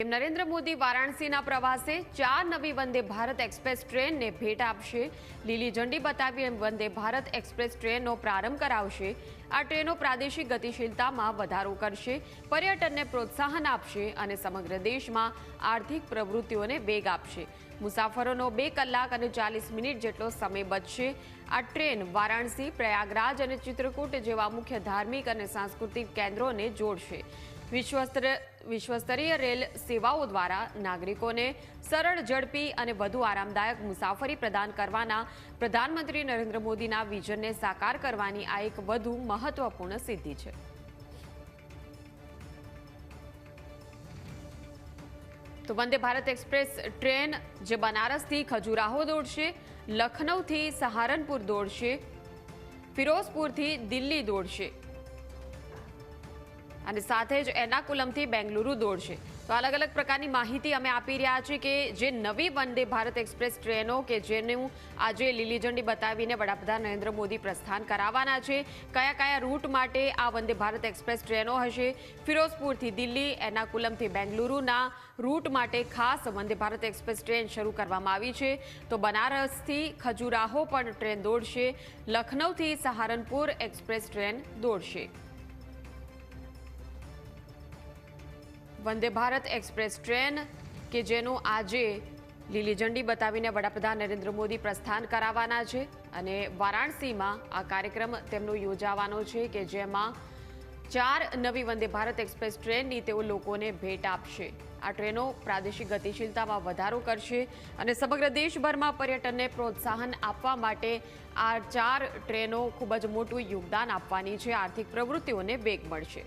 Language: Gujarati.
પીએમ નરેન્દ્ર મોદી વારાણસીના પ્રવાસે 4 નવી વંદે ભારત એક્સપ્રેસ ટ્રેનને ભેટ આપશે. લીલી ઝંડી બતાવી વંદે ભારત એક્સપ્રેસ ટ્રેનનો પ્રારંભ કરાવશે. આ ટ્રેનો પ્રાદેશિક ગતિશીલતામાં વધારો કરશે, પર્યટનને પ્રોત્સાહન આપશે અને સમગ્ર દેશમાં આર્થિક પ્રવૃત્તિઓને વેગ આપશે. મુસાફરોનો 2 કલાક અને 40 મિનિટ જેટલો સમય બચશે. આ ટ્રેન વારાણસી, પ્રયાગરાજ અને ચિત્રકૂટ જેવા મુખ્ય ધાર્મિક અને સાંસ્કૃતિક કેન્દ્રોને જોડશે. વિશ્વસ્તરીય રેલ સેવાઓ દ્વારા નાગરિકોને સરળ, ઝડપી અને વધુ આરામદાયક મુસાફરી પ્રદાન કરવાના પ્રધાનમંત્રી નરેન્દ્ર મોદીના વિઝનને સાકાર કરવાની આ એક વધુ મહત્વપૂર્ણ સિદ્ધિ છે. તો વંદે ભારત એક્સપ્રેસ ટ્રેન જે બનારસથી ખજુરાહો દોડશે, લખનૌથી સહારનપુર દોડશે, ફિરોઝપુરથી દિલ્હી દોડશે અને સાથે જ એર્નાકુલમથી બેંગલુરુ દોડશે. તો અલગ અલગ પ્રકારની માહિતી અમે આપી રહ્યા છીએ કે જે નવી વંદે ભારત એક્સપ્રેસ ટ્રેનો કે જેનું આજે લીલી ઝંડી બતાવીને વડાપ્રધાન નરેન્દ્ર મોદી પ્રસ્થાન કરાવવાના છે. કયા કયા રૂટ માટે આ વંદે ભારત એક્સપ્રેસ ટ્રેનો હશે? ફિરોઝપુરથી દિલ્હી, એર્નાકુલમથી બેંગલુરુના રૂટ માટે ખાસ વંદે ભારત એક્સપ્રેસ ટ્રેન શરૂ કરવામાં આવી છે. તો બનારસથી ખજુરાહો પણ ટ્રેન દોડશે, લખનૌથી સહારનપુર એક્સપ્રેસ ટ્રેન દોડશે. વંદે ભારત એક્સપ્રેસ ટ્રેન કે જેનું આજે લીલી ઝંડી બતાવીને વડાપ્રધાન નરેન્દ્ર મોદી પ્રસ્થાન કરાવવાના છે અને વારાણસીમાં આ કાર્યક્રમ તેમનો યોજાવાનો છે કે જેમાં 4 નવી વંદે ભારત એક્સપ્રેસ ટ્રેનની તેઓ લોકોને ભેટ આપશે. આ ટ્રેનો પ્રાદેશિક ગતિશીલતામાં વધારો કરશે અને સમગ્ર દેશભરમાં પર્યટનને પ્રોત્સાહન આપવા માટે આ 4 ટ્રેનો ખૂબ જ મોટું યોગદાન આપવાની છે. આર્થિક પ્રવૃત્તિઓને વેગ મળશે.